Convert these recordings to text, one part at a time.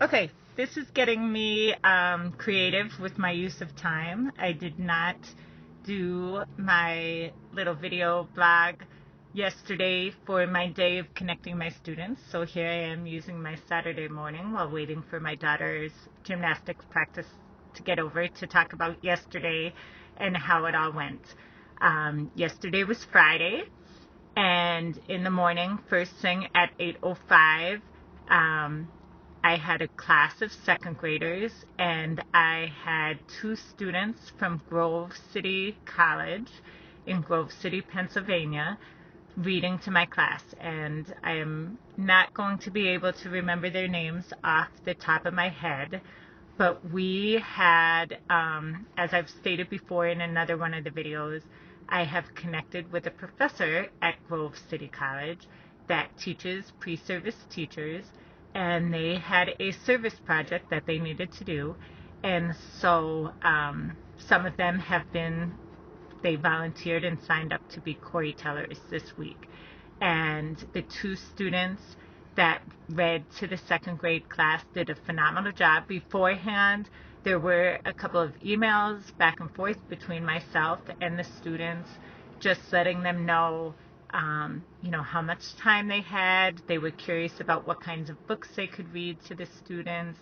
Okay, this is getting me creative with my use of time. I did not do my little video blog yesterday for my day of connecting my students. So here I am using my Saturday morning while waiting for my daughter's gymnastics practice to get over to talk about yesterday and how it all went. Yesterday was Friday, and in the morning, first thing at 8:05, I had a class of second graders, and I had two students from Grove City College in Grove City, Pennsylvania, reading to my class. And I am not going to be able to remember their names off the top of my head, but we had, as I've stated before in another one of the videos, I have connected with a professor at Grove City College that teaches pre-service teachers, and they had a service project that they needed to do. And so some of them they volunteered and signed up to be storytellers this week. And the two students that read to the second grade class did a phenomenal job. Beforehand, there were a couple of emails back and forth between myself and the students, just letting them know how much time they had. They were curious about what kinds of books they could read to the students,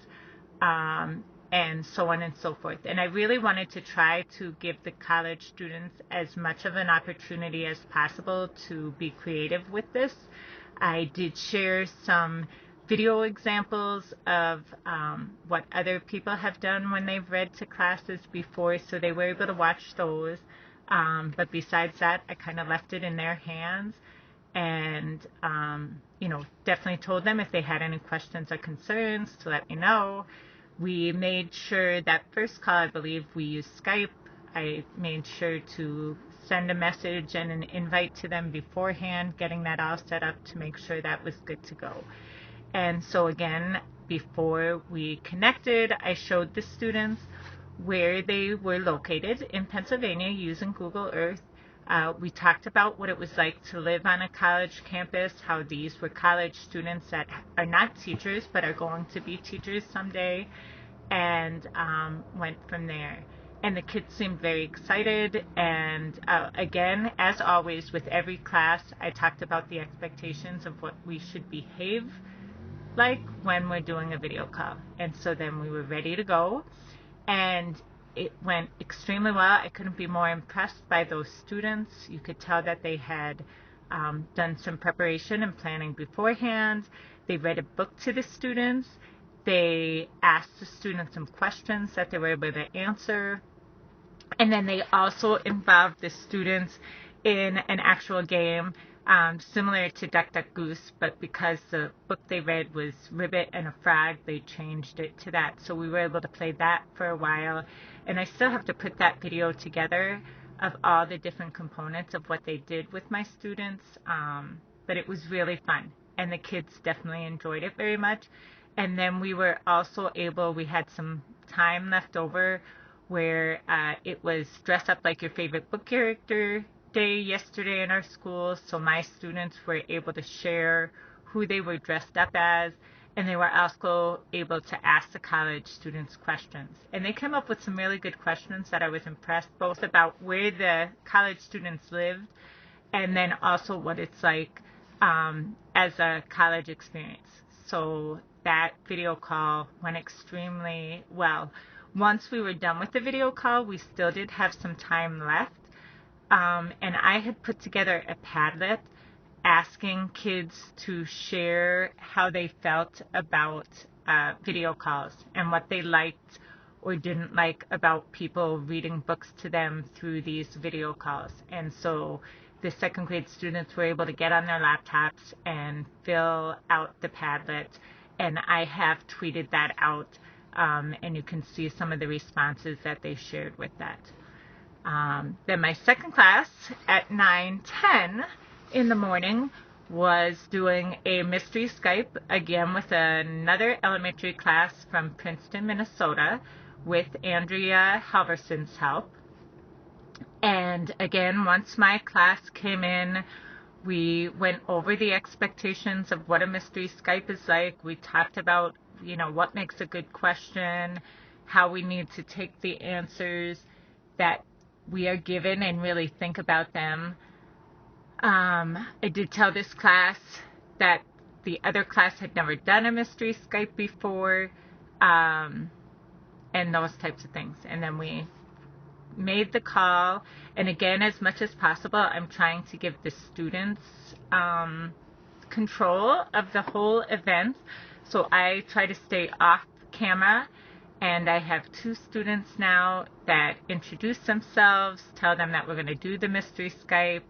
and so on and so forth. And I really wanted to try to give the college students as much of an opportunity as possible to be creative with this. I did share some video examples of what other people have done when they've read to classes before, so they were able to watch those. But besides that, I kind of left it in their hands, and definitely told them if they had any questions or concerns to let me know. We made sure that first call, I believe we used Skype. I made sure to send a message and an invite to them beforehand, getting that all set up to make sure that was good to go. And so again, before we connected, I showed the students where they were located in Pennsylvania using Google Earth. We talked about what it was like to live on a college campus, how these were college students that are not teachers but are going to be teachers someday, and went from there. And the kids seemed very excited. And again, as always, with every class, I talked about the expectations of what we should behave like when we're doing a video call. And so then we were ready to go, and it went extremely well. I couldn't be more impressed by those students. You could tell that they had done some preparation and planning beforehand. They read a book to the students. They asked the students some questions that they were able to answer. And then they also involved the students in an actual game, similar to Duck Duck Goose, but because the book they read was Ribbit and a Frog, they changed it to that. So we were able to play that for a while. And I still have to put that video together of all the different components of what they did with my students. But it was really fun, and the kids definitely enjoyed it very much. And then we were also we had some time left over where it was dress up like your favorite book character day yesterday in our school. So my students were able to share who they were dressed up as, and they were also able to ask the college students questions. And they came up with some really good questions that I was impressed, both about where the college students lived and then also what it's like as a college experience. So that video call went extremely well. Once we were done with the video call, we still did have some time left. And I had put together a Padlet asking kids to share how they felt about video calls and what they liked or didn't like about people reading books to them through these video calls. And so the second grade students were able to get on their laptops and fill out the Padlet, and I have tweeted that out, and you can see some of the responses that they shared with that. Then my second class at 9:10 in the morning was doing a mystery Skype, again with another elementary class from Princeton, Minnesota, with Andrea Halverson's help. And again, once my class came in, we went over the expectations of what a mystery Skype is like. We talked about what makes a good question, how we need to take the answers that we are given and really think about them. I did tell this class that the other class had never done a mystery Skype before, and those types of things. And then we made the call, and again, as much as possible, I'm trying to give the students control of the whole event. So I try to stay off camera, and I have 2 students now that introduce themselves, tell them that we're going to do the mystery Skype.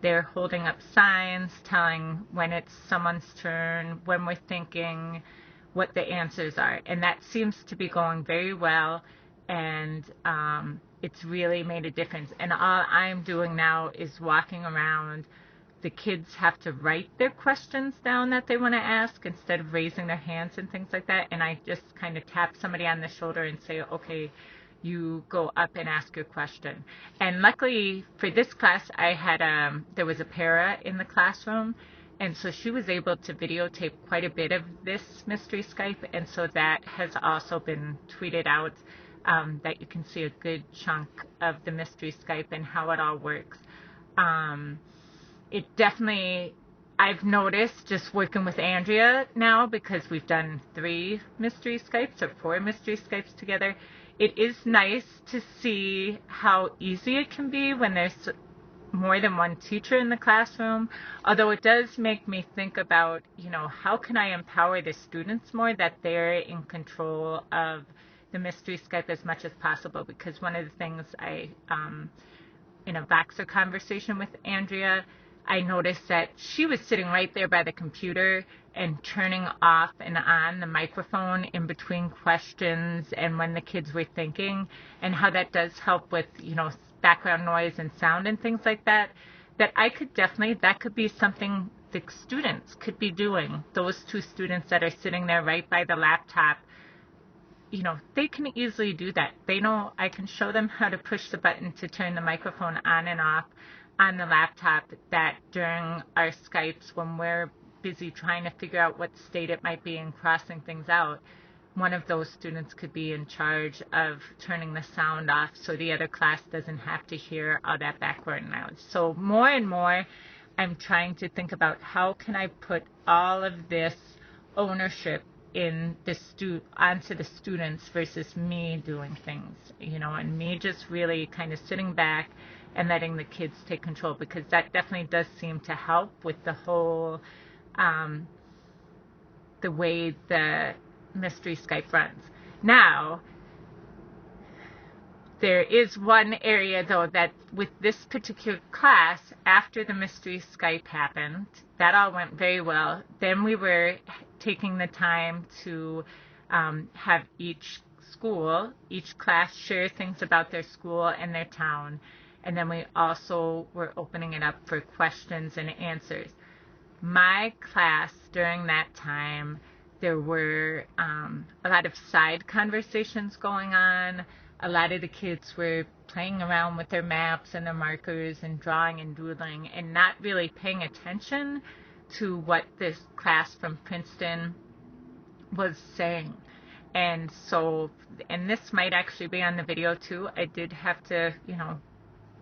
They're holding up signs telling when it's someone's turn, when we're thinking, what the answers are. And that seems to be going very well, and it's really made a difference. And all I'm doing now is walking around. The kids have to write their questions down that they want to ask instead of raising their hands and things like that. And I just kind of tap somebody on the shoulder and say, okay, you go up and ask your question. And luckily for this class, I had there was a para in the classroom, and so she was able to videotape quite a bit of this mystery Skype, and so that has also been tweeted out, that you can see a good chunk of the mystery Skype and how it all works. It definitely, I've noticed just working with Andrea now, because we've done 3 mystery Skypes or 4 mystery Skypes together, it is nice to see how easy it can be when there's more than one teacher in the classroom. Although it does make me think about, how can I empower the students more, that they're in control of the mystery Skype as much as possible. Because one of the things in a Voxer conversation with Andrea, I noticed that she was sitting right there by the computer and turning off and on the microphone in between questions and when the kids were thinking, and how that does help with, background noise and sound and things like that, that I could definitely, that could be something the students could be doing. Those 2 students that are sitting there right by the laptop, they can easily do that. They know I can show them how to push the button to turn the microphone on and off on the laptop, that during our Skypes, when we're busy trying to figure out what state it might be and crossing things out, one of those students could be in charge of turning the sound off so the other class doesn't have to hear all that background noise. So more and more, I'm trying to think about how can I put all of this ownership in onto the students versus me doing things, and me just really kind of sitting back and letting the kids take control, because that definitely does seem to help with the whole, the way the mystery Skype runs. Now, there is one area, though, that with this particular class, after the mystery Skype happened, that all went very well. Then we were taking the time to have each class share things about their school and their town. And then we also were opening it up for questions and answers. My class, during that time, there were a lot of side conversations going on. A lot of the kids were playing around with their maps and their markers and drawing and doodling and not really paying attention to what this class from Princeton was saying. And so, and this might actually be on the video too, I did have to,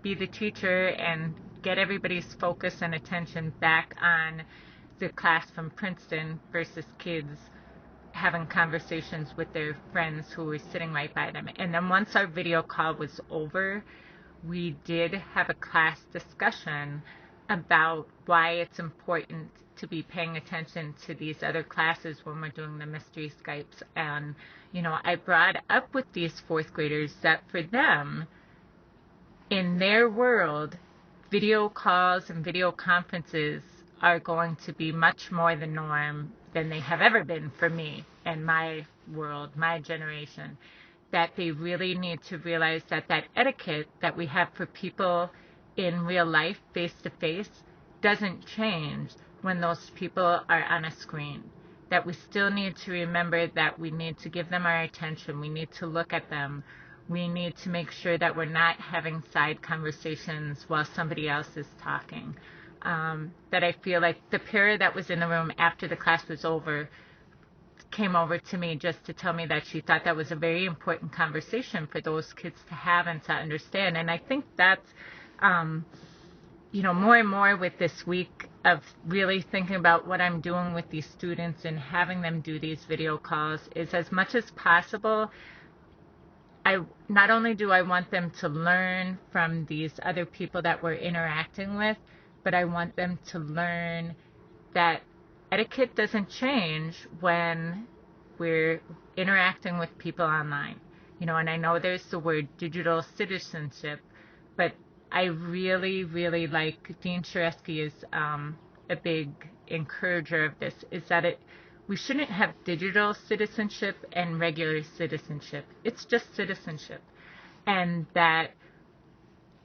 be the teacher and get everybody's focus and attention back on the class from Princeton versus kids having conversations with their friends who were sitting right by them. And then once our video call was over, we did have a class discussion about why it's important to be paying attention to these other classes when we're doing the mystery Skypes. And, I brought up with these 4th graders that for them, in their world, video calls and video conferences are going to be much more the norm than they have ever been for me and my world, my generation. That they really need to realize that that etiquette that we have for people in real life, face-to-face, doesn't change when those people are on a screen. That we still need to remember that we need to give them our attention. We need to look at them. We need to make sure that we're not having side conversations while somebody else is talking. That I feel like the para that was in the room after the class was over came over to me just to tell me that she thought that was a very important conversation for those kids to have and to understand. And I think that's, more and more with this week of really thinking about what I'm doing with these students and having them do these video calls is, as much as possible, not only do I want them to learn from these other people that we're interacting with, but I want them to learn that etiquette doesn't change when we're interacting with people online. And I know there's the word digital citizenship, but I really, really like, Dean Shareski is a big encourager of this, is that we shouldn't have digital citizenship and regular citizenship. It's just citizenship. And that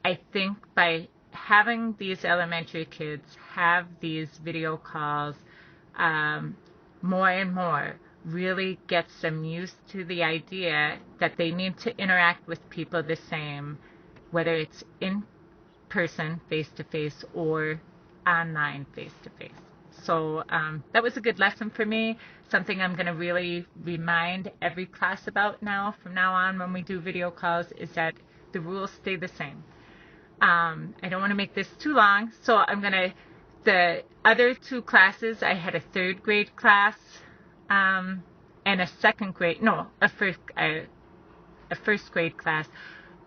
I think by having these elementary kids have these video calls more and more really gets them used to the idea that they need to interact with people the same, whether it's in person, face-to-face, or online, face-to-face. So that was a good lesson for me, something I'm going to really remind every class about now, from now on when we do video calls, is that the rules stay the same. I don't want to make this too long, so the other two classes, I had a third grade class and a first grade class.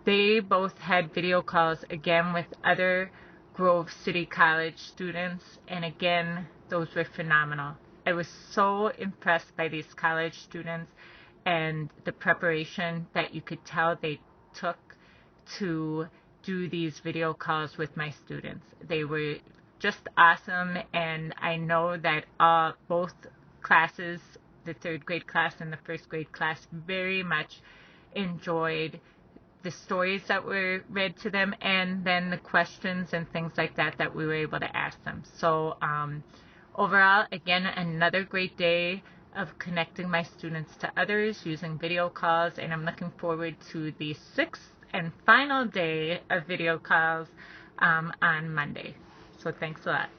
They both had video calls, again, with other Grove City College students, and again, those were phenomenal. I was so impressed by these college students and the preparation that you could tell they took to do these video calls with my students. They were just awesome, and I know that both classes, the third grade class and the first grade class, very much enjoyed the stories that were read to them, and then the questions and things like that we were able to ask them. So overall, again, another great day of connecting my students to others using video calls, and I'm looking forward to the 6th and final day of video calls on Monday. So thanks a lot.